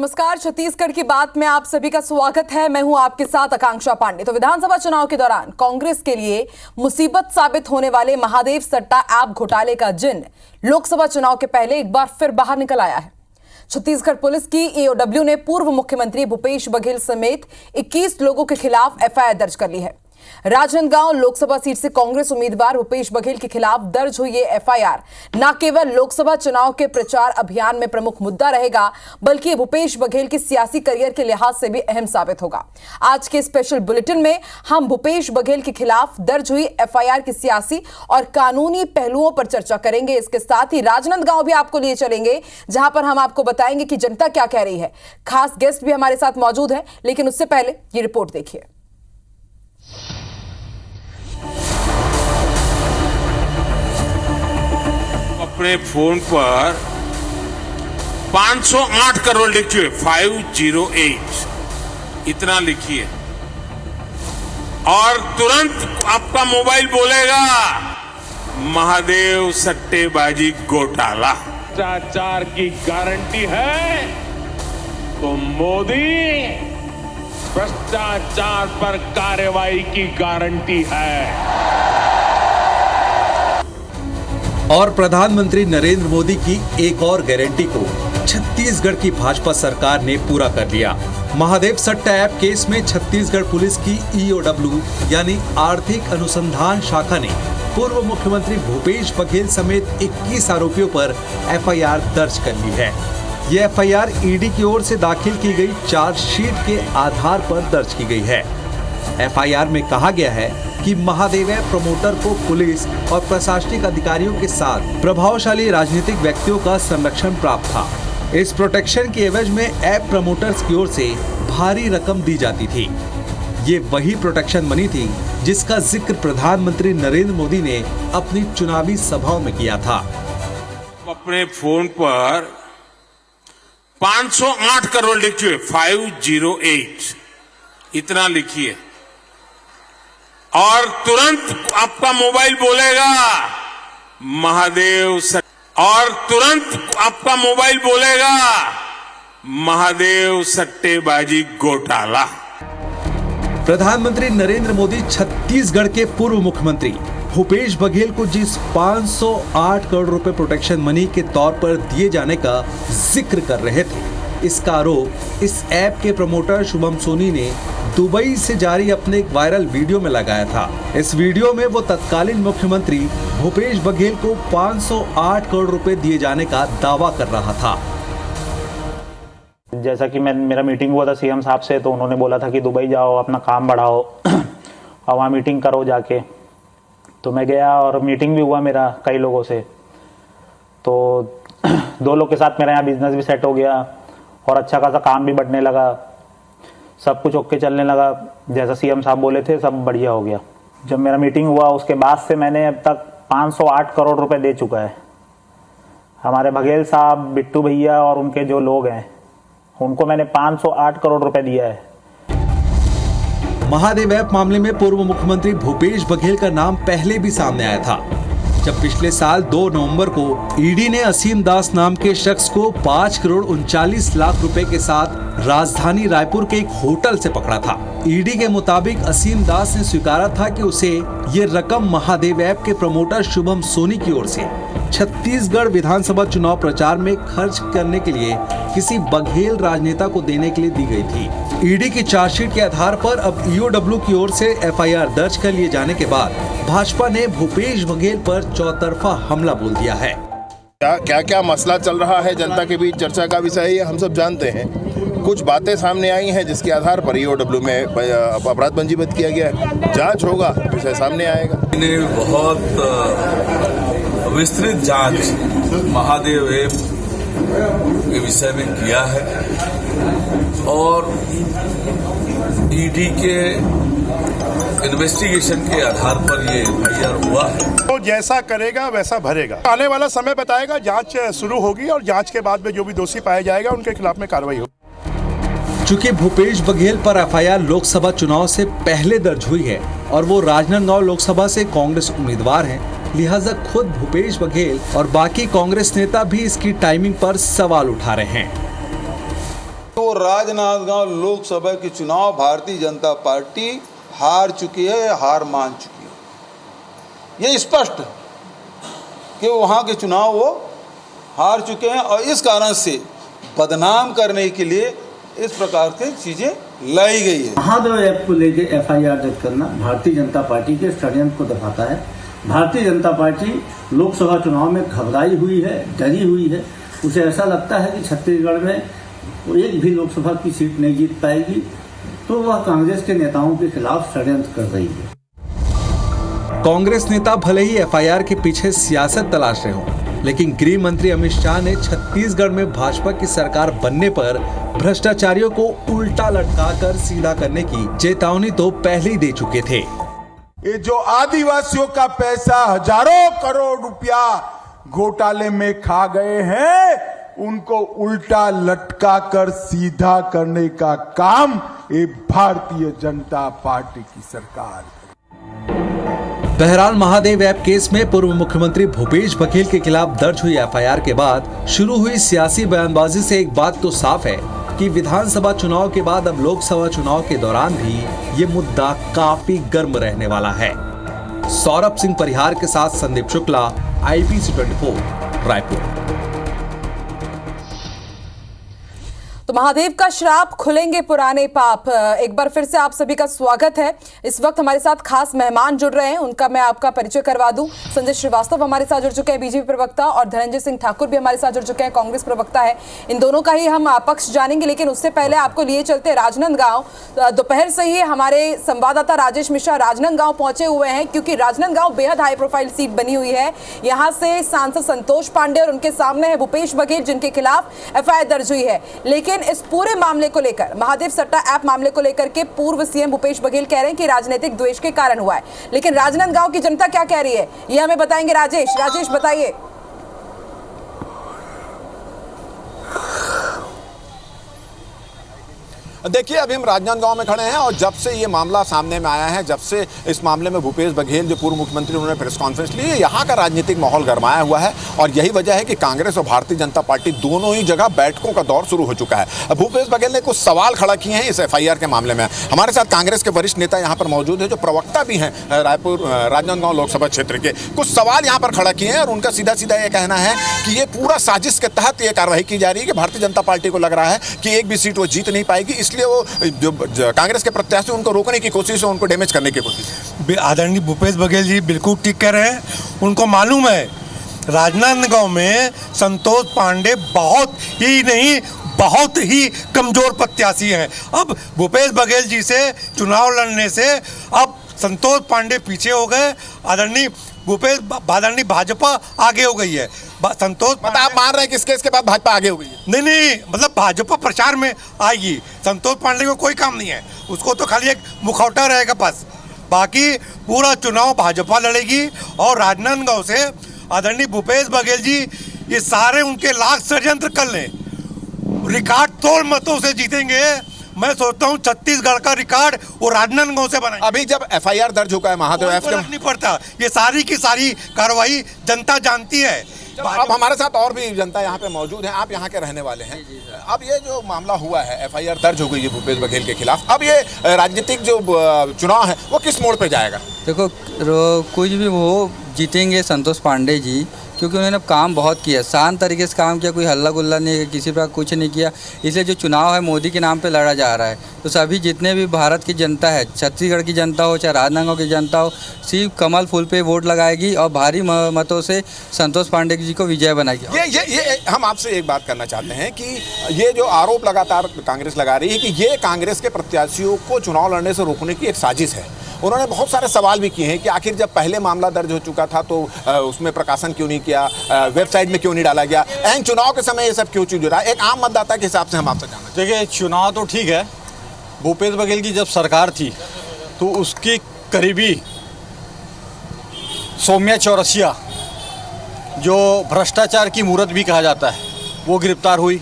नमस्कार, छत्तीसगढ़ की बात में आप सभी का स्वागत है। मैं हूं आपके साथ आकांक्षा पांडे। तो विधानसभा चुनाव के दौरान कांग्रेस के लिए मुसीबत साबित होने वाले महादेव सट्टा ऐप घोटाले का जिन लोकसभा चुनाव के पहले एक बार फिर बाहर निकल आया है। छत्तीसगढ़ पुलिस की ईओडब्ल्यू ने पूर्व मुख्यमंत्री भूपेश बघेल समेत 21 लोगों के खिलाफ एफआईआर दर्ज कर ली है। राजनांदगांव लोकसभा सीट से कांग्रेस उम्मीदवार भूपेश बघेल के खिलाफ दर्ज हुई ये एफआईआर न केवल लोकसभा चुनाव के प्रचार अभियान में प्रमुख मुद्दा रहेगा, बल्कि भूपेश बघेल के सियासी करियर के लिहाज से भी अहम साबित होगा। आज के स्पेशल बुलेटिन में हम भूपेश बघेल के खिलाफ दर्ज हुई एफआईआर की सियासी और कानूनी पहलुओं पर चर्चा करेंगे। इसके साथ ही राजनांदगांव भी आपको लिए चलेंगे, जहां पर हम आपको बताएंगे कि जनता क्या कह रही है। खास गेस्ट भी हमारे साथ मौजूद है, लेकिन उससे पहले ये रिपोर्ट देखिए। अपने फोन पर 508 करोड़ लिखिए, 508 इतना लिखिए और तुरंत आपका मोबाइल बोलेगा महादेव सट्टेबाजी घोटाला। भ्रष्टाचार की गारंटी है तो मोदी भ्रष्टाचार पर कार्रवाई की गारंटी है। और प्रधानमंत्री नरेंद्र मोदी की एक और गारंटी को छत्तीसगढ़ की भाजपा सरकार ने पूरा कर लिया। महादेव सट्टा ऐप केस में छत्तीसगढ़ पुलिस की ईओडब्ल्यू यानी आर्थिक अनुसंधान शाखा ने पूर्व मुख्यमंत्री भूपेश बघेल समेत 21 आरोपियों पर एफआईआर दर्ज कर ली है। ये एफआईआर ईडी की ओर से दाखिल की गई चार्जशीट के आधार पर दर्ज की गई है। एफआईआर में कहा गया है कि महादेव ऐप प्रमोटर को पुलिस और प्रशासनिक अधिकारियों के साथ प्रभावशाली राजनीतिक व्यक्तियों का संरक्षण प्राप्त था। इस प्रोटेक्शन के एवज में ऐप प्रमोटर्स की ओर से भारी रकम दी जाती थी। ये वही प्रोटेक्शन मनी थी जिसका जिक्र प्रधानमंत्री नरेंद्र मोदी ने अपनी चुनावी सभाओं में किया था। अपने फोन पर 508 करोड़ लिखिए, 508 इतना लिखिए और तुरंत आपका मोबाइल बोलेगा महादेव सट्टेबाजी घोटाला। प्रधानमंत्री नरेंद्र मोदी छत्तीसगढ़ के पूर्व मुख्यमंत्री भूपेश बघेल को जिस 508 करोड़ रुपए प्रोटेक्शन मनी के तौर पर दिए जाने का जिक्र कर रहे थे, इसका आरोप इस ऐप के प्रमोटर शुभम सोनी ने दुबई से जारी अपने एक वायरल वीडियो में लगाया था। इस वीडियो में वो तत्कालीन मुख्यमंत्री भूपेश बघेल को 508 करोड़ रुपए दिए जाने का दावा कर रहा था। जैसा कि मेरा मीटिंग हुआ था सीएम साहब से, तो उन्होंने बोला था कि दुबई जाओ, अपना काम बढ़ाओ और वहाँ मीटिंग करो जाके। तो मैं गया और मीटिंग भी हुआ मेरा कई लोगों से। तो 2 लोग के साथ मेरा यहाँ बिजनेस भी सेट हो गया और अच्छा खासा काम भी बढ़ने लगा, सब कुछ ओके चलने लगा। जैसा सीएम साहब बोले थे सब बढ़िया हो गया। जब मेरा मीटिंग हुआ उसके बाद से मैंने अब तक 508 करोड़ रुपए दे चुका है। हमारे बघेल साहब, बिट्टू भैया और उनके जो लोग हैं उनको मैंने 508 करोड़ रुपए दिया है। महादेव ऐप मामले में पूर्व मुख्यमंत्री भूपेश बघेल का नाम पहले भी सामने आया था, जब पिछले साल 2 नवंबर को ईडी ने असीम दास नाम के शख्स को 5 करोड़ 39 लाख रुपए के साथ राजधानी रायपुर के एक होटल से पकड़ा था। ईडी के मुताबिक असीम दास ने स्वीकारा था कि उसे ये रकम महादेव ऐप के प्रमोटर शुभम सोनी की ओर से छत्तीसगढ़ विधानसभा चुनाव प्रचार में खर्च करने के लिए किसी बघेल राजनेता को देने के लिए दी गई थी। ईडी की चार्जशीट के आधार पर अब ईओडब्ल्यू की ओर से एफआईआर दर्ज कर लिए जाने के बाद भाजपा ने भूपेश बघेल पर चौतरफा हमला बोल दिया है। क्या मसला चल रहा है जनता के बीच चर्चा का विषय है, हम सब जानते हैं। कुछ बातें सामने आई हैं जिसके आधार पर ईओडब्ल्यू में अपराध पंजीबद्ध किया गया है। जांच होगा, विषय सामने आएगा। बहुत विस्तृत जांच महादेव ऐप के विषय में किया है और ईडी के इन्वेस्टिगेशन के आधार पर ये एफआईआर हुआ है। तो जैसा करेगा वैसा भरेगा। आने वाला समय बताएगा, जांच शुरू होगी और जांच के बाद में जो भी दोषी पाया जाएगा उनके खिलाफ में कार्रवाई होगी। चूंकि भूपेश बघेल पर एफआईआर लोकसभा चुनाव से पहले दर्ज हुई है और वो राजनांदगांव लोकसभा से कांग्रेस उम्मीदवार हैं, लिहाजा खुद भूपेश बघेल और बाकी कांग्रेस नेता भी इसकी टाइमिंग पर सवाल उठा रहे हैं। तो राजनांदगांव लोकसभा के चुनाव भारतीय जनता पार्टी हार चुकी है, हार मान चुकी है। ये स्पष्ट कि वहाँ के चुनाव वो हार चुके हैं और इस कारण से बदनाम करने के लिए इस प्रकार की चीज़ें लाई गई है। महादेव ऐप को लेकर एफआईआर दर्ज करना भारतीय जनता पार्टी के षड्यंत्र को दिखाता है। भारतीय जनता पार्टी लोकसभा चुनाव में घबराई हुई है, डरी हुई है। उसे ऐसा लगता है कि छत्तीसगढ़ में वो एक भी लोकसभा की सीट नहीं जीत पाएगी, तो वह कांग्रेस के नेताओं के खिलाफ षड्यंत्र कर रही है। कांग्रेस नेता भले ही एफआईआर के पीछे सियासत तलाश रहे हों, लेकिन गृह मंत्री अमित शाह ने छत्तीसगढ़ में भाजपा की सरकार बनने पर भ्रष्टाचारियों को उल्टा लटकाकर सीधा करने की चेतावनी तो पहले ही दे चुके थे। ये जो आदिवासियों का पैसा हजारों करोड़ रुपया घोटाले में खा गए हैं, उनको उल्टा लटका कर सीधा करने का काम ये भारतीय जनता पार्टी की सरकार। बहरहाल महादेव ऐप केस में पूर्व मुख्यमंत्री भूपेश बघेल के खिलाफ दर्ज हुई एफआईआर के बाद शुरू हुई सियासी बयानबाजी से एक बात तो साफ है कि विधानसभा चुनाव के बाद अब लोकसभा चुनाव के दौरान भी ये मुद्दा काफी गर्म रहने वाला है। सौरभ सिंह परिहार के साथ संदीप शुक्ला, IBC 24, रायपुर। तो महादेव का श्राप, खुलेंगे पुराने पाप। एक बार फिर से आप सभी का स्वागत है। इस वक्त हमारे साथ खास मेहमान जुड़ रहे हैं, उनका मैं आपका परिचय करवा दूं। संजय श्रीवास्तव हमारे साथ जुड़ चुके हैं, बीजेपी प्रवक्ता, और धनंजय सिंह ठाकुर भी हमारे साथ जुड़ चुके हैं, कांग्रेस प्रवक्ता है। इन दोनों का ही हम पक्ष जानेंगे, लेकिन उससे पहले आपको लिए चलते राजनांदगांव। दोपहर से ही हमारे संवाददाता राजेश मिश्रा राजनांदगांव पहुंचे हुए हैं, क्योंकि राजनांदगांव बेहद हाई प्रोफाइल सीट बनी हुई है। यहाँ से सांसद संतोष पांडे और उनके सामने है भूपेश बघेल, जिनके खिलाफ एफआईआर दर्ज हुई है। लेकिन इस पूरे मामले को लेकर, महादेव सट्टा ऐप मामले को लेकर के पूर्व सीएम भूपेश बघेल कह रहे हैं कि राजनीतिक द्वेष के कारण हुआ है। लेकिन राजनांदगांव की जनता क्या कह रही है, ये हमें बताएंगे राजेश बताइए। देखिए, अभी हम राजनांदगांव में खड़े हैं और जब से ये मामला सामने में आया है, जब से इस मामले में भूपेश बघेल जो पूर्व मुख्यमंत्री, उन्होंने प्रेस कॉन्फ्रेंस ली है, यहाँ का राजनीतिक माहौल गरमाया हुआ है। और यही वजह है कि कांग्रेस और भारतीय जनता पार्टी दोनों ही जगह बैठकों का दौर शुरू हो चुका है। भूपेश बघेल ने कुछ सवाल खड़ा किए हैं इस एफआईआर के मामले में। हमारे साथ कांग्रेस के वरिष्ठ नेता यहाँ पर मौजूद है, जो प्रवक्ता भी हैं रायपुर राजनांदगांव लोकसभा क्षेत्र के। कुछ सवाल यहाँ पर खड़ा किए हैं और उनका सीधा सीधा ये कहना है कि ये पूरा साजिश के तहत ये कार्रवाई की जा रही है कि भारतीय जनता पार्टी को लग रहा है कि एक भी सीट वो जीत नहीं पाएगी, इसलिए वो कांग्रेस के प्रत्याशी उनको रोकने की कोशिश है, उनको डैमेज करने की कोशिश। आदरणीय भूपेश बघेल जी बिल्कुल ठीक कह रहे हैं। उनको मालूम है राजनांदगांव में संतोष पांडे बहुत ही कमजोर प्रत्याशी हैं। अब भूपेश बघेल जी से चुनाव लड़ने से अब संतोष पांडे पीछे हो गए, आदरणीय भाजपा आगे हो गई है। संतोष, मतलब आप मान रहे हैं कि इस केस के बाद भाजपा आगे हो गई है? नहीं, मतलब भाजपा प्रचार में आएगी। संतोष पांडे को कोई काम नहीं है, उसको तो खाली एक मुखौटा रहेगा बस। बाकी पूरा चुनाव भाजपा लड़ेगी और राजनांदगांव से आदरणीय भूपेश बघेल जी ये सारे उनके लाख षड्यंत्र कर लें, रिकॉर्ड तोड़ मतों से जीतेंगे। मैं सोचता हूँ छत्तीसगढ़ का रिकॉर्ड वो राजनांदगांव से बनाएंगे। अभी जब एफआईआर दर्ज होगा है महादेव ऐप नहीं पड़ता, ये सारी की सारी कार्रवाई जनता जानती है। अब हमारे साथ और भी जनता यहाँ पे मौजूद है, आप यहाँ के रहने वाले हैं। अब ये जो मामला हुआ है, एफआईआर दर्ज हो गई है भूपेश बघेल के खिलाफ, अब ये राजनीतिक जो चुनाव है वो किस मोड़ पे जाएगा? देखो, कुछ भी वो जीतेंगे संतोष पांडे जी, क्योंकि उन्होंने काम बहुत किया, शांत तरीके से काम किया, कोई हल्ला गुल्ला नहीं किया, किसी प्रकार कुछ नहीं किया। इसलिए जो चुनाव है मोदी के नाम पे लड़ा जा रहा है। तो सभी जितने भी भारत की जनता है, छत्तीसगढ़ की जनता हो चाहे राजनांदगांव की जनता हो, सिर्फ कमल फूल पे वोट लगाएगी और भारी मतों से संतोष पांडे जी को विजय बनाएगी। ये हम आपसे एक बात करना चाहते हैं कि ये जो आरोप लगातार कांग्रेस लगा रही है कि ये कांग्रेस के प्रत्याशियों को चुनाव लड़ने से रोकने की एक साजिश है। उन्होंने बहुत सारे सवाल भी किए हैं कि आखिर जब पहले मामला दर्ज हो चुका था तो उसमें प्रकाशन क्यों नहीं किया, वेबसाइट में क्यों नहीं डाला गया, ऐन चुनाव के समय ये सब क्यों चीज हो रहा है? एक आम मतदाता के हिसाब से हम आपसे जानना चाहिए। देखिए, चुनाव तो ठीक है, भूपेश बघेल की जब सरकार थी तो उसकी करीबी सौम्या चौरसिया, जो भ्रष्टाचार की मूरत भी कहा जाता है, वो गिरफ्तार हुई।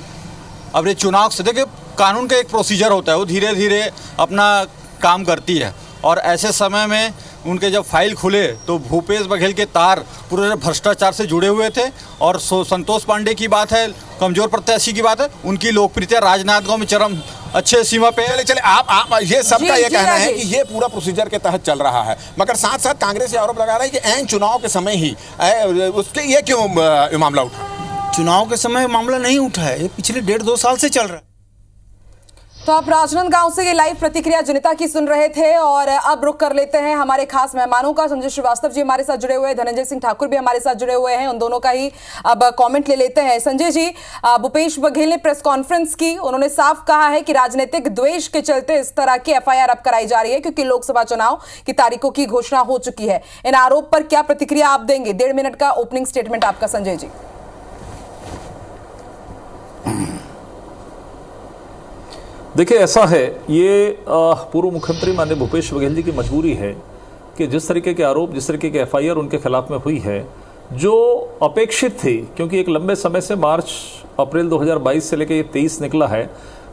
अब ये चुनाव से देखिए, कानून का एक प्रोसीजर होता है, वो धीरे धीरे अपना काम करती है और ऐसे समय में उनके जब फाइल खुले तो भूपेश बघेल के तार पूरे भ्रष्टाचार से जुड़े हुए थे। और संतोष पांडे की बात है, कमजोर प्रत्याशी की बात है, उनकी लोकप्रियता राजनांदगांव में चरम अच्छे सीमा पे है। चले आप ये सबका ये कहना है कि ये पूरा प्रोसीजर के तहत चल रहा है, मगर साथ साथ कांग्रेस ये आरोप लगा रहा है कि ऐन चुनाव के समय ही उसके ये क्यों मामला उठा? चुनाव के समय मामला नहीं उठा है, ये पिछले 1.5-2 साल से चल रहा है। तो आप राजनांदगांव से ये लाइव प्रतिक्रिया जनता की सुन रहे थे और अब रुक कर लेते हैं हमारे खास मेहमानों का। संजय श्रीवास्तव जी हमारे साथ जुड़े हुए हैं, धनंजय सिंह ठाकुर भी हमारे साथ जुड़े हुए हैं, उन दोनों का ही अब कमेंट ले लेते हैं। संजय जी, भूपेश बघेल ने प्रेस कॉन्फ्रेंस की, उन्होंने साफ कहा है कि राजनीतिक द्वेष के चलते इस तरह की एफआईआर अब कराई जा रही है क्योंकि लोकसभा चुनाव की तारीखों की घोषणा हो चुकी है। इन आरोप पर क्या प्रतिक्रिया आप देंगे? 1.5 मिनट का ओपनिंग स्टेटमेंट आपका संजय जी। देखिए, ऐसा है, ये पूर्व मुख्यमंत्री माननीय भूपेश बघेल जी की मजबूरी है कि जिस तरीके के आरोप, जिस तरीके के एफआईआर उनके खिलाफ में हुई है, जो अपेक्षित थी, क्योंकि एक लंबे समय से मार्च अप्रैल 2022 से लेकर ये 23 निकला है,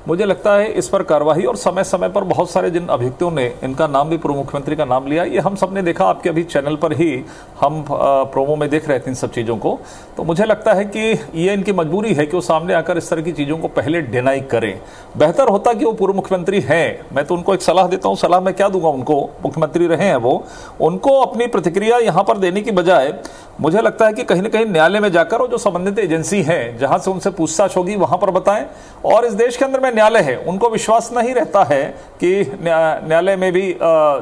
मुझे लगता है इस पर कार्रवाई और समय समय पर बहुत सारे जिन अभियुक्तों ने इनका नाम भी पूर्व मुख्यमंत्री का नाम लिया, ये हम सब ने देखा, आपके अभी चैनल पर ही हम प्रोमो में देख रहे थे इन सब चीज़ों को। तो मुझे लगता है कि ये इनकी मजबूरी है कि वो सामने आकर इस तरह की चीज़ों को पहले डिनाई करें। बेहतर होता कि वो पूर्व मुख्यमंत्री हैं, मैं तो उनको एक सलाह देता हूँ, सलाह मैं क्या दूंगा उनको, मुख्यमंत्री रहे हैं वो, उनको अपनी प्रतिक्रिया यहाँ पर देने की बजाय मुझे लगता है कि कहीं ना कहीं न्यायालय में जाकर और जो संबंधित एजेंसी है जहाँ से उनसे पूछताछ होगी वहाँ पर बताएं। और इस देश के अंदर में न्यायालय है, उनको विश्वास नहीं रहता है कि न्यायालय में भी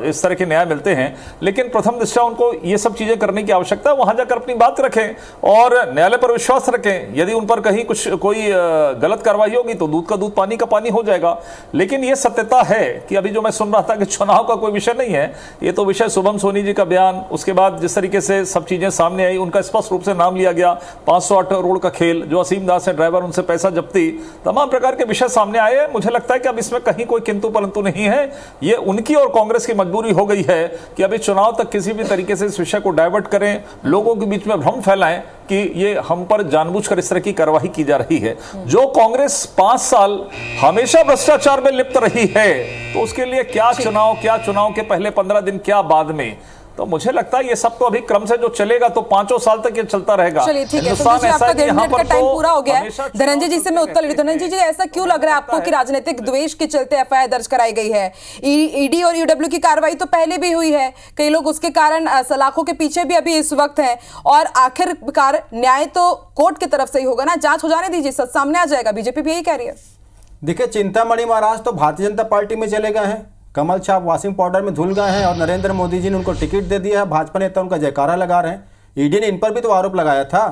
इस तरह के न्याय मिलते हैं, लेकिन प्रथम दृष्टया उनको ये सब चीज़ें करने की आवश्यकता है। वहाँ जाकर अपनी बात रखें और न्यायालय पर विश्वास रखें। यदि उन पर कहीं कोई गलत कार्रवाई होगी तो दूध का दूध पानी का पानी हो जाएगा। लेकिन ये सत्यता है कि अभी जो मैं सुन रहा था कि चुनाव का कोई विषय नहीं है, ये तो विषय शुभम सोनी जी का बयान, उसके बाद जिस तरीके से सब चीज़ें सामने आई, उनका स्पष्ट रूप से नाम लिया गया, 508 करोड़ का खेल, जो असीम दास है ड्राइवर, उनसे पैसा जब्ती, तमाम प्रकार के विषय सामने आए। मुझे लगता है कि अब इसमें कहीं कोई किंतु परंतु नहीं है। ये उनकी और कांग्रेस की मजबूरी हो गई है कि अभी चुनाव तक किसी भी तरीके से इस विषय को डाइवर्ट करें, लोगों के बीच में भ्रम फैलाएं कि ये हम पर जानबूझकर इस तरह की कार्रवाई की जा रही है। जो कांग्रेस 5 साल हमेशा भ्रष्टाचार में लिप्त रही है, तो उसके लिए क्या चुनाव के पहले 15 दिन, क्या बाद में, तो मुझे लगता है ये सब तो अभी क्रम से जो चलेगा तो 5 साल तक ये चलता रहेगा। चलिए ठीक है, संजय जी आपका 1.5 मिनट का टाइम पूरा हो गया है। धनंजय जी से मैं उत्तर लेती हूं। धनंजय जी, ऐसा क्यों लग रहा है आपको कि राजनीतिक द्वेष के चलते एफआईआर दर्ज कराई गई है? ईडी और ईडब्ल्यू की कार्रवाई तो पहले भी हुई है, कई लोग उसके कारण सलाखों के पीछे भी अभी इस वक्त हैं, और आखिरकार न्याय तो कोर्ट की तरफ से ही होगा ना, जांच हो जाने दीजिए, सच सामने आ जाएगा। बीजेपी भी यही कह रही है। देखिए, चिंतामणि महाराज तो भारतीय जनता पार्टी में चले गए हैं, कमल छाप वाशिंग पाउडर में धुल गए हैं, और नरेंद्र मोदी जी ने उनको टिकट दे दिया है, भाजपा नेता उनका जयकारा लगा रहे हैं। ईडी ने इन पर भी तो आरोप लगाया था,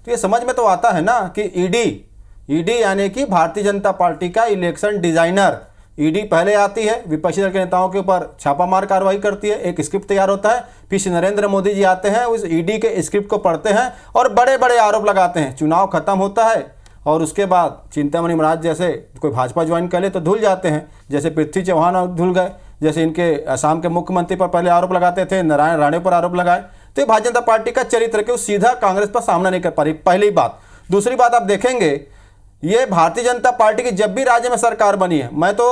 तो ये समझ में तो आता है ना कि ईडी यानी कि भारतीय जनता पार्टी का इलेक्शन डिजाइनर। ईडी पहले आती है, विपक्षी दल के नेताओं के ऊपर छापामार कार्रवाई करती है, एक स्क्रिप्ट तैयार होता है, फिर नरेंद्र मोदी जी आते हैं, उस ईडी के स्क्रिप्ट को पढ़ते हैं और बड़े बड़े आरोप लगाते हैं। चुनाव खत्म होता है और उसके बाद चिंतामणि महाराज जैसे कोई भाजपा ज्वाइन कर ले तो धुल जाते हैं, जैसे पृथ्वी चौहान धुल गए, जैसे इनके असम के मुख्यमंत्री पर पहले आरोप लगाते थे, नारायण राणे पर आरोप लगाए। तो ये भारतीय जनता पार्टी का चरित्र कि वो सीधा कांग्रेस पर सामना नहीं कर पा रही, पहली बात। दूसरी बात, आप देखेंगे ये भारतीय जनता पार्टी की जब भी राज्य में सरकार बनी है, मैं तो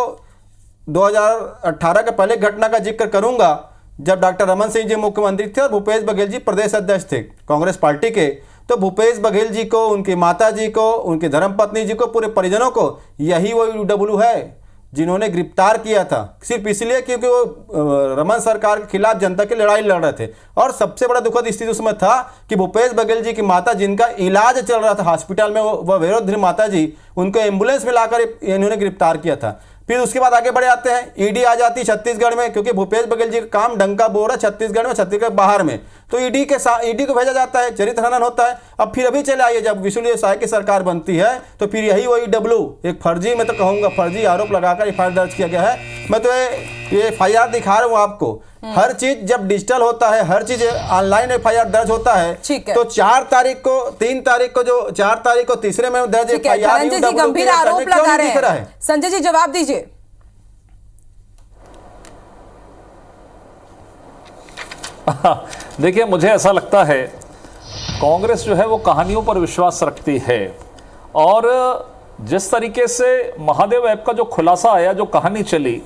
2018 के पहले घटना का जिक्र करूंगा जब डॉक्टर रमन सिंह जी मुख्यमंत्री थे और भूपेश बघेल जी प्रदेश अध्यक्ष थे कांग्रेस पार्टी के, तो भूपेश बघेल जी को, उनकी माता जी को, उनकी धर्मपत्नी जी को, पूरे परिजनों को यही वो ईडब्ल्यू है जिन्होंने गिरफ्तार किया था, सिर्फ इसलिए क्योंकि वो रमन सरकार के खिलाफ जनता की लड़ाई लड़ रहे थे। और सबसे बड़ा दुखद स्थिति उसमें था कि भूपेश बघेल जी की माता, जिनका इलाज चल रहा था हॉस्पिटल में, वह वयोवृद्ध माता जी, उनको एम्बुलेंस में लाकर इन्होंने गिरफ्तार किया था। फिर उसके बाद आगे बढ़े आते हैं, ईडी आ जाती छत्तीसगढ़ में, क्योंकि भूपेश बघेल जी का काम डंका बोल रहा है छत्तीसगढ़ में, छत्तीसगढ़ बाहर में, तो ईडी को भेजा जाता है, चरित्र हनन होता है। अब फिर अभी चले आइए, जब विष्णुदेव साय की सरकार बनती है तो फिर यही वो ईडब्ल्यू एक फर्जी, मैं तो कहूँगा फर्जी आरोप लगाकर एफआईआर दर्ज किया गया है। मैं तो ये एफआईआर दिखा रहा हूँ आपको। हर चीज जब डिजिटल होता है, हर चीज ऑनलाइन एफआईआर दर्ज होता है, तो 3 तारीख को जो 4 तारीख को तीसरे में दर्ज एफआईआर गंभीर आरोप लगा रहे हैं। संजय जी जवाब दीजिए। देखिए, मुझे ऐसा लगता है कांग्रेस जो है वो कहानियों पर विश्वास रखती है, और जिस तरीके से महादेव ऐप का जो खुलासा आया, जो कहानी चली,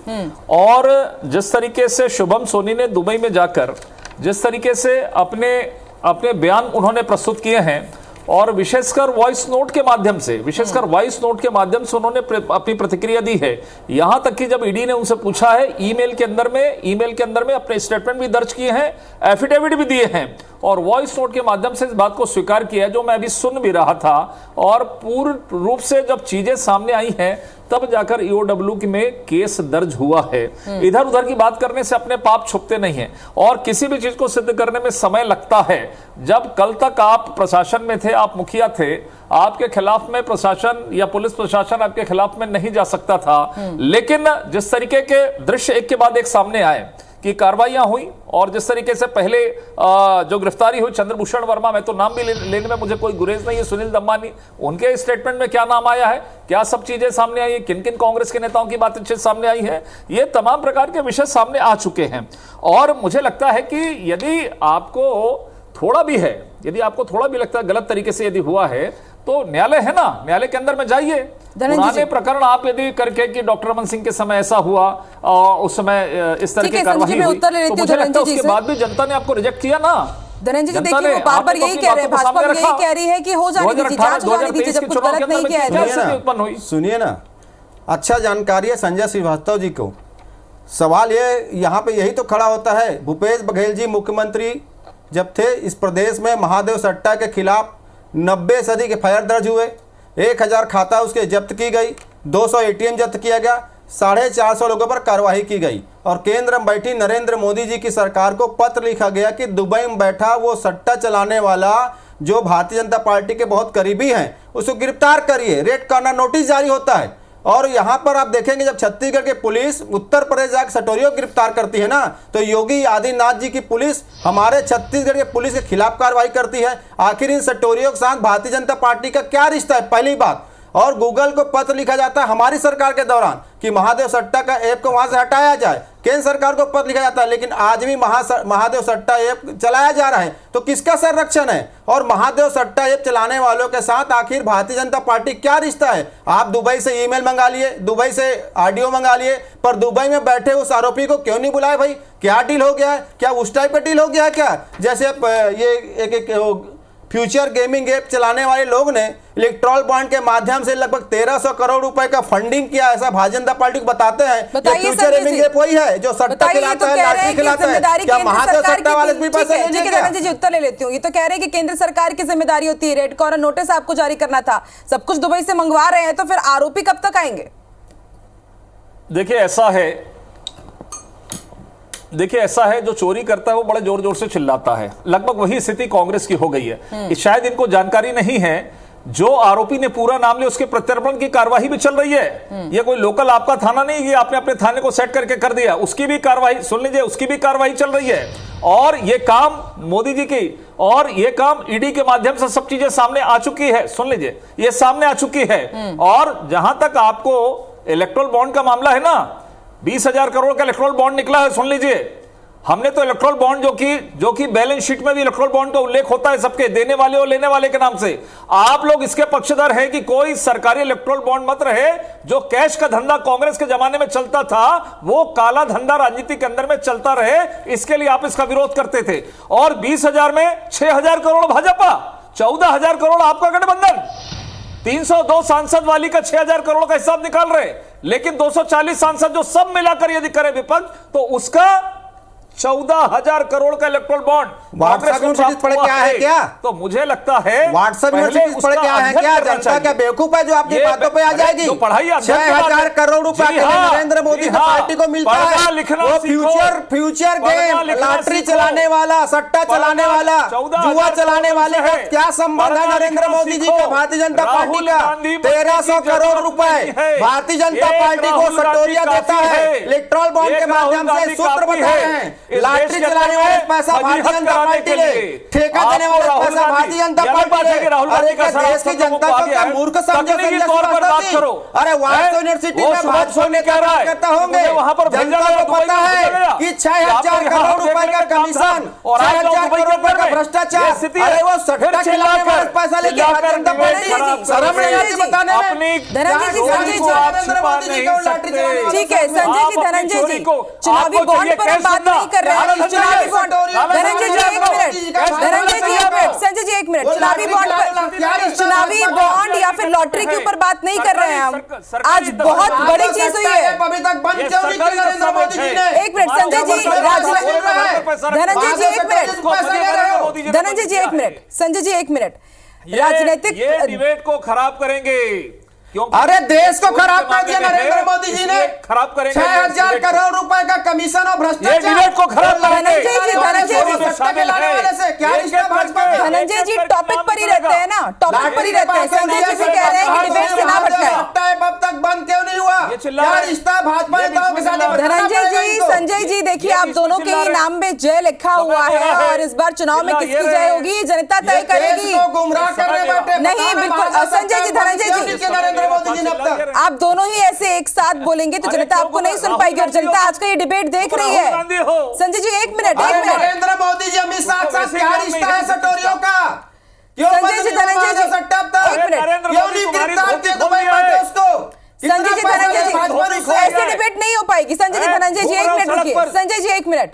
और जिस तरीके से शुभम सोनी ने दुबई में जाकर जिस तरीके से अपने बयान उन्होंने प्रस्तुत किए हैं, और विशेषकर वॉइस नोट के माध्यम से उन्होंने अपनी प्रतिक्रिया दी है। यहां तक कि जब ईडी ने उनसे पूछा है, ईमेल के अंदर में अपने स्टेटमेंट भी दर्ज किए हैं, एफिडेविट भी दिए हैं, और वॉइस नोट के माध्यम से इस बात को स्वीकार किया है, जो मैं अभी सुन भी रहा था। और पूर्ण रूप से जब चीजें सामने आई हैं, तब जाकर ईओडब्ल्यू में केस दर्ज हुआ है। इधर उधर की बात करने से अपने पाप छुपते नहीं हैं, और किसी भी चीज को सिद्ध करने में समय लगता है। जब कल तक आप प्रशासन में थे, आप मुखिया थे, आपके खिलाफ में प्रशासन या पुलिस प्रशासन आपके खिलाफ में नहीं जा सकता था, लेकिन जिस तरीके के दृश्य एक के बाद एक सामने आए कि कार्रवाइयां हुई, और जिस तरीके से पहले जो गिरफ्तारी हुई चंद्रभूषण वर्मा, मैं तो नाम भी लेने में मुझे कोई गुरेज नहीं है, सुनील दम्मानी, उनके स्टेटमेंट में क्या नाम आया है, क्या सब चीजें सामने आई है, किन किन कांग्रेस के नेताओं की बातें सामने आई है, ये तमाम प्रकार के विषय सामने आ चुके हैं। और मुझे लगता है कि यदि आपको थोड़ा भी लगता है गलत तरीके से यदि हुआ है, तो न्यायालय है ना, न्यायालय के अंदर में जाइए। पुराने प्रकरण आप यदि करके कि डॉक्टर रमन सिंह के समय ऐसा हुआ, उस समय इस तरह की कार्रवाई हुई, तो मुझे लगता है उसके बाद भी जनता ने आपको रिजेक्ट किया ना। धनंजय जी, देखिए वो बार-बार यही कह रहे हैं, भाजपा भी यही कह रही है कि हो जाने दीजिए, जांच हो जाने दीजिए, जब कुछ गलत नहीं किया है। सुनिए ना, अच्छा जानकारी है संजय श्रीवास्तव जी को। सवाल ये यहाँ पे यही तो खड़ा होता है, भूपेश बघेल जी मुख्यमंत्री जब थे इस प्रदेश में, महादेव सट्टा के खिलाफ 90 से अधिक एफआईआर दर्ज हुए, 1000 खाता उसके जब्त की गई, 200 एटीएम जब्त किया गया, 450 लोगों पर कार्रवाई की गई, और केंद्र में बैठी नरेंद्र मोदी जी की सरकार को पत्र लिखा गया कि दुबई में बैठा वो सट्टा चलाने वाला जो भारतीय जनता पार्टी के बहुत करीबी हैं, उसको गिरफ्तार करिए, रेड कॉर्नर नोटिस जारी होता है। और यहाँ पर आप देखेंगे जब छत्तीसगढ़ की पुलिस उत्तर प्रदेश जाकर सटोरियों को गिरफ्तार करती है ना, तो योगी आदित्यनाथ जी की पुलिस हमारे छत्तीसगढ़ के पुलिस के खिलाफ कार्रवाई करती है। आखिर इन सटोरियों के साथ भारतीय जनता पार्टी का क्या रिश्ता है, पहली बात। और गूगल को पत्र लिखा जाता है हमारी सरकार के दौरान कि महादेव सट्टा का ऐप को वहां से हटाया जाए, केंद्र सरकार को पत्र लिखा जाता है, लेकिन आज भी महादेव सट्टा ऐप चलाया जा रहा है, तो किसका संरक्षण है? और महादेव सट्टा ऐप चलाने वालों के साथ आखिर भारतीय जनता पार्टी क्या रिश्ता है? आप दुबई से ईमेल मंगा लिए, दुबई से ऑडियो मंगा लिए, पर दुबई में बैठे उस आरोपी को क्यों नहीं बुलाए भाई? क्या डील हो गया है? क्या उस टाइप का डील हो गया है क्या? जैसे ये एक फ्यूचर गेमिंग ऐप चलाने वाले लोग ने इलेक्ट्रॉल बॉन्ड के माध्यम से लगभग 1300 करोड़ रुपए का फंडिंग किया, ऐसा भारतीय जनता पार्टी को बताते हैं। फ्यूचर गेमिंग ऐप वही है जो सट्टा खिलाता है, लॉटरी खिलाता है। क्या महादेव सट्टा वाले भी पैसे लेंगे क्या? धनंजय जी उत्तर ले लेती हूँ। ये तो कह रहे हैं कि केंद्र सरकार की जिम्मेदारी होती है, रेड कॉर्नर नोटिस आपको जारी करना था, सब कुछ दुबई से मंगवा रहे हैं, तो फिर आरोपी कब तक आएंगे? देखिए ऐसा है, जो चोरी करता है वो बड़े जोर जोर से चिल्लाता है। लगभग वही स्थिति कांग्रेस की हो गई है। शायद इनको जानकारी नहीं है, जो आरोपी ने पूरा नाम लिया उसके प्रत्यर्पण की कार्रवाई भी चल रही है। ये कोई लोकल आपका थाना नहीं कि आपने अपने थाने को सेट करके कर दिया, उसकी भी कार्रवाई सुन लीजिए, उसकी भी कार्रवाई चल रही है। और ये काम मोदी जी की, और ये काम ईडी के माध्यम से सब चीजें सामने आ चुकी है, सुन लीजिए, ये सामने आ चुकी है। और जहां तक आपको इलेक्ट्रोल बॉन्ड का मामला है ना, 20,000 करोड़ का इलेक्ट्रोल बॉन्ड निकला है, सुन लीजिए। हमने तो इलेक्ट्रोल बॉन्ड जो कि बैलेंस शीट में भी इलेक्ट्रोल बॉन्ड का उल्लेख होता है सबके, देने वाले और लेने वाले के नाम से। आप लोग इसके पक्षधर हैं कि कोई सरकारी इलेक्ट्रोल बॉन्ड मत रहे। जो कैश का धंधा कांग्रेस के जमाने में चलता था, वो काला धंधा राजनीति के अंदर में चलता रहे, इसके लिए आप इसका विरोध करते थे। और 20,000 में 6,000 करोड़ भाजपा, 14,000 करोड़ आपका गठबंधन, 302 सांसद वाली का 6,000 करोड़ का हिसाब निकाल रहे, लेकिन 240 सांसद जो सब मिलाकर यदि करे विपक्ष, तो उसका 14,000 करोड़ का इलेक्ट्रोल बॉन्ड व्हाट्सएप यूनिवर्सिटीज पढ़े क्या है क्या? तो मुझे लगता है व्हाट्सएप यूनिवर्सिटीज पढ़े क्या है क्या? जनता क्या बेवकूफ है जो आपकी बातों पे आ जाएगी? 6,000 करोड़ रुपया नरेंद्र मोदी की पार्टी को मिलता है, वो फ्यूचर गेम, लॉटरी चलाने वाला, सट्टा चलाने वाला, जुआ चलाने वाले का क्या संबंध है नरेंद्र मोदी जी का भारतीय जनता पार्टी का? 1,300 करोड़ रुपए भारतीय जनता पार्टी को सटोरिया देता है, इलेक्ट्रॉल बॉन्ड के माध्यम से सूत्र बताए हैं। लॉटरी चलाने वाले पैसा भारतीय जनता पार्टी ले, ठेका देने वाले पैसा भारतीय जनता पार्टी ले। अरे क्या देश की जनता को क्या मूर्ख समझे? अरे व्हाट्सएप यूनिवर्सिटी में भाजपा ने क्या करता हो? होंगे। वहां पर जनता को पता है कि 6,000 करोड़ रुपए का कमीशन, 6,000 करोड़ रुपए का भ्रष्टाचार, अरे वो सट्टा खिलाने वाले पैसा लेके भारतीय जनता पार्टी शर्म नहीं आती बताने में। धनंजय जी, संजय जी, ठीक है संजय जी, धनंजय जी चुनावी बॉन्ड पर हम बात नहीं कर रहे हैं। चुनावी बॉन्ड, धनंजय जी 1 मिनट, धनंजय जी 1 मिनट, संजय जी 1 मिनट, चुनावी बॉन्ड पर, चुनावी बॉन्ड या फिर लॉटरी के ऊपर बात नहीं कर रहे हैं हम। आज बहुत बड़ी चीज हुई है। अभी तक बंद क्यों नहीं किया नरेंद्र मोदी जी ने? 1 मिनट संजय जी, धनंजय जी 1 मिनट, धनंजय जी 1 मिनट, संजय जी 1 मिनट, राजनीतिक ये डिबेट को खराब करेंगे। अरे देश को खराब कर दिया नरेंद्र मोदी जी ने। खराब करेंगे 6,000 करोड़ रुपए का कमीशन और भ्रष्टाचार, डिबेट को खराब करेंगे। धनंजय जी, क्या रिश्ता भाजपा का? धनंजय जी टॉपिक पर ही रहते हैं ना, टॉपिक पर ही रहते हैं। संजय जी भी कह रहे हैं कि डिबेट से ना भटकाए। अब तक बंद क्यों नहीं हुआ? क्या रिश्ता भाजपा नेताओं के साथ? धनंजय जी, संजय जी देखिए, आप दोनों के ही नाम में जय लिखा हुआ है और इस बार चुनाव में किसकी जय होगी जनता तय करेगी। गुमराह करने बैठे नहीं, बिल्कुल संजय जी, धनंजय जी, नरेंद्र मोदी जी ने अब तक आप दोनों ही ऐसे एक साथ बोलेंगे तो जनता आपको नहीं सुन पाएगी और जनता आज का ये डिबेट देख रही है। संजय जी 1 मिनट, 1 मिनट, नरेंद्र मोदी जी अमित शाह साथ क्या रिश्ता है सटोरियों का? संजय जी, धनंजय जी 1 मिनट, क्यों नहीं गिरफ्तार किया दुबई बैठे उसको? संजय जी, धनंजय जी ऐसे डिबेट नहीं हो पाएगी। संजय जी, धनंजय जी 1 मिनट रुकिए, संजय जी 1 मिनट,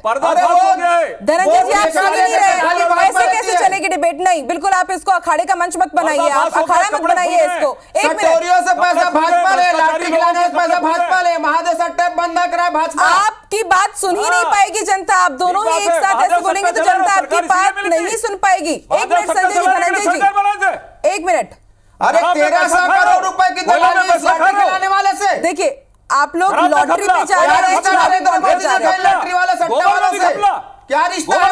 धनंजय जी आप सुन ही नहीं रहे, ऐसे कैसे चलेगी डिबेट? नहीं, बिल्कुल आप इसको अखाड़े का मंच मत बनाइए, आप अखाड़ा मत बनाइए इसको। 1 मिनट, से पैसा भाजपा ले, लॉटरी खिलाने से पैसा भाजपा ले, महादेव सट्टे बंद न कराए भाजपा। आपकी बात सुन ही नहीं पाएगी जनता। आप दोनों ही एक साथ ऐसे बोलेंगे तो जनता आपकी बात नहीं सुन पाएगी। 1 मिनट संजय जी, धनंजय जी 1 मिनट। अरे 1,300 करोड़ रुपए की दलाली लॉटरी खिलाने वाले से। देखिए आप लोग लॉटरी पे जा रहे हैं, लॉटरी वाले सट्टा वालों से क्या रिश्ता है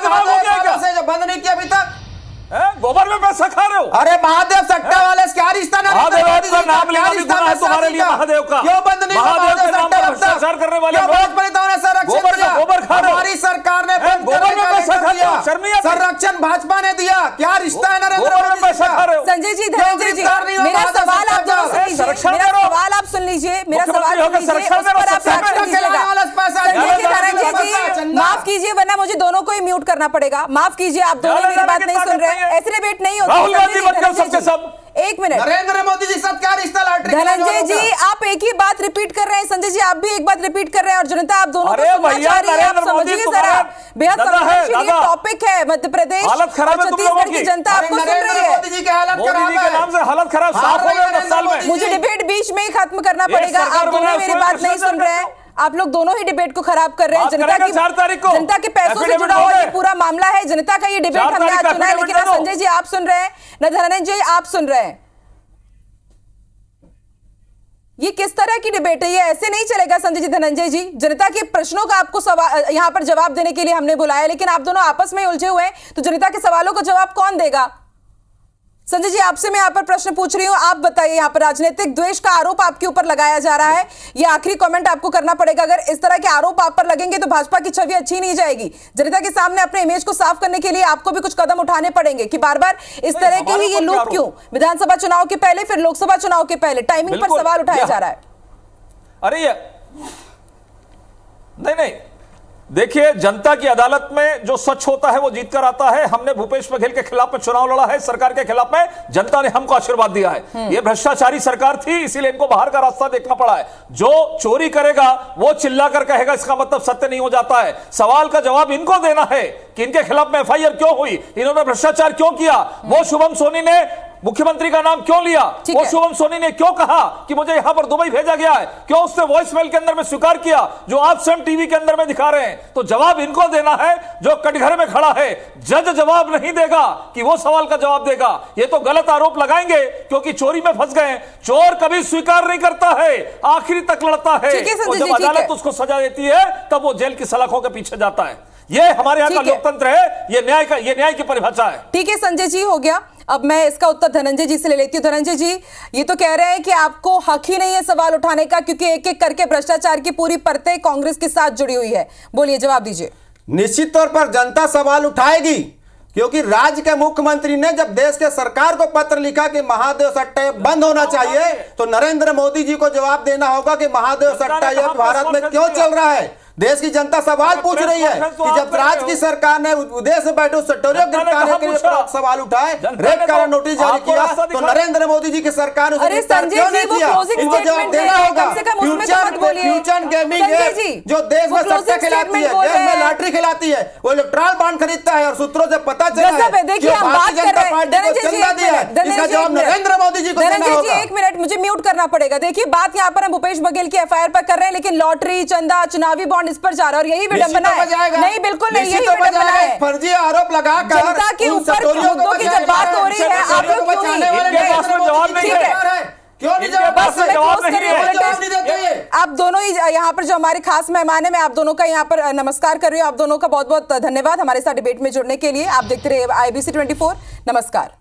जो बंद नहीं किया अभी तक? गोबर में पैसा खा रहे हो? अरे महादेव सट्टा वाले से क्या रिश्ता? महादेव का नाम लेना भी गुनाह है तुम्हारे लिए। महादेव का क्यों बंद नहीं? महादेव के नाम पर भ्रष्टाचार करने वाले गोबर खा रहे हो। हमारी सरकार ने गोबर में पैसा खा रहे हो, संरक्षण भाजपा ने दिया। क्या रिश्ता है नरेंद्र मोदी जी का? संजय जी, धनंजय जी मेरा सवाल आप दोनों सुन लीजिए, मेरा सवाल आप सुन लीजिए, मेरा सवाल सुन लीजिए, उस पर आप रिएक्शन दीजिएगा। संजय जी, धनंजय जी माफ कीजिए वरना मुझे दोनों को ही म्यूट करना पड़ेगा। माफ कीजिए, आप दोनों मेरी बात नहीं सुन रहे, ऐसे डिबेट नहीं होती। राहुल गांधी बनकर सबके सब 1 मिनट, नरेंद्र मोदी जी साथ क्या रिश्ता? लॉटरी धनंजय जी आप एक ही बात रिपीट कर रहे हैं, संजय जी आप भी एक बात रिपीट कर रहे हैं और जनता आप दोनों को सुनना चाह रही है। आप समझिए जरा, बेहद संवेदनशील ये टॉपिक है। मध्य प्रदेश और छत्तीसगढ़ की जनता आपको सुन रही है। मोदी जी की हालत खराब है, नाम से हालत खराब साफ हो गई 10 साल में। मुझे डिबेट बीच में ही खत्म करना पड़ेगा। आप दोनों मेरी बात नहीं सुन रहे हैं, आप लोग दोनों ही डिबेट को खराब कर रहे हैं। जनता के पैसों से जुड़ा हुआ ये पूरा मामला है, जनता का ये डिबेट हमने आज सुना है। लेकिन ना संजय जी आप सुन रहे हैं, ना धनंजय जी आप सुन रहे हैं। ये किस तरह की डिबेट है? ये ऐसे नहीं चलेगा संजय जी, धनंजय जी। जनता के प्रश्नों का आपको यहाँ पर जवाब देने के लिए हमने बुलाया, लेकिन आप दोनों आपस में उलझे हुए हैं, तो जनता के सवालों का जवाब कौन देगा? संजय जी आपसे मैं यहाँ पर प्रश्न पूछ रही हूँ, आप बताइए। यहाँ पर राजनीतिक द्वेष का आरोप आपके ऊपर लगाया जा रहा है, ये आखिरी कमेंट आपको करना पड़ेगा। अगर इस तरह के आरोप आप पर लगेंगे तो भाजपा की छवि अच्छी नहीं जाएगी। जनता के सामने अपने इमेज को साफ करने के लिए आपको भी कुछ कदम उठाने पड़ेंगे कि बार बार इस तरह के ही ये लूप क्यों? विधानसभा चुनाव के पहले, फिर लोकसभा चुनाव के पहले टाइमिंग पर सवाल उठाया जा रहा है। अरे ये नहीं, देखिए जनता की अदालत में जो सच होता है वो जीत कर आता है। हमने भूपेश बघेल के खिलाफ में चुनाव लड़ा है, सरकार के खिलाफ में जनता ने हमको आशीर्वाद दिया है। ये भ्रष्टाचारी सरकार थी, इसीलिए इनको बाहर का रास्ता देखना पड़ा है। जो चोरी करेगा वो चिल्लाकर कहेगा, इसका मतलब सत्य नहीं हो जाता है। सवाल का जवाब इनको देना है कि इनके खिलाफ में एफआईआर क्यों हुई, इन्होंने भ्रष्टाचार क्यों किया, वो शुभम सोनी ने मुख्यमंत्री का नाम क्यों लिया, वो शुभम सोनी ने क्यों कहा कि मुझे यहां पर दुबई भेजा गया है, क्यों उसने वॉइस मेल के अंदर में स्वीकार किया जो आप स्वयं टीवी के अंदर में दिखा रहे हैं। तो जवाब इनको देना है जो कटघरे में खड़ा है। जज जवाब नहीं देगा कि वो सवाल का जवाब देगा। ये तो गलत आरोप लगाएंगे क्योंकि चोरी में फंस गए। चोर कभी स्वीकार नहीं करता है, आखिरी तक लड़ता है, और जब अदालत उसको सजा देती है तब वो जेल की सलाखों के पीछे जाता है। ये हमारे यहाँ का लोकतंत्र है, ये न्याय की परिभाषा है। ठीक है संजय जी, हो गया। अब मैं इसका उत्तर धनंजय जी से ले लेती हूँ। धनंजय जी ये तो कह रहे हैं कि आपको हक ही नहीं है सवाल उठाने का, क्योंकि एक एक करके भ्रष्टाचार की पूरी परतें कांग्रेस के साथ जुड़ी हुई है। बोलिए, जवाब दीजिए। निश्चित तौर पर जनता सवाल उठाएगी, क्योंकि राज्य के मुख्यमंत्री ने जब देश के सरकार को पत्र लिखा कि महादेव सट्टा बंद होना चाहिए, तो नरेंद्र मोदी जी को जवाब देना होगा कि महादेव सट्टा ये भारत में क्यों चल रहा है। देश की जनता सवाल पूछ रही है कि जब राज्य की सरकार ने विदेश से बैठे सट्टेबाजों को गिरफ्तार करने के सवाल उठाए, रेड का नोटिस जारी किया, तो नरेंद्र मोदी जी की सरकार ने गिरफ्तार क्यों नहीं किया? इनको जवाब देना होगा। फ्यूचर गेमिंग है जो देश में सट्टा खिलाती है, देश में लॉटरी खिलाती है, वो इलेक्ट्रॉल बॉन्ड खरीदता है और सूत्रों से पता चला है देखिए हम बात कर रहे हैं, चंदा दिया है, इसका जवाब नरेंद्र मोदी जी को देना होगा। एक मिनट मुझे म्यूट करना पड़ेगा। देखिए बात यहाँ पर हम भूपेश बघेल की एफआईआर पर कर रहे हैं, लेकिन लॉटरी, चंदा, चुनावी बॉन्ड इस पर जा रहा है और यही विडंबना है। नहीं बिल्कुल नहीं, यही विडंबना है। फर्जी आरोप लगाकर जनता के ऊपर मुद्दों की जब बात हो रही है, आप लोग क्यों नहीं? आप दोनों ही यहाँ पर जो हमारे खास मेहमान है, मैं आप दोनों का यहाँ पर नमस्कार कर रही हूँ। आप दोनों का बहुत बहुत धन्यवाद हमारे साथ डिबेट में जुड़ने के लिए। आप देखते रहिए IBC 24। नमस्कार।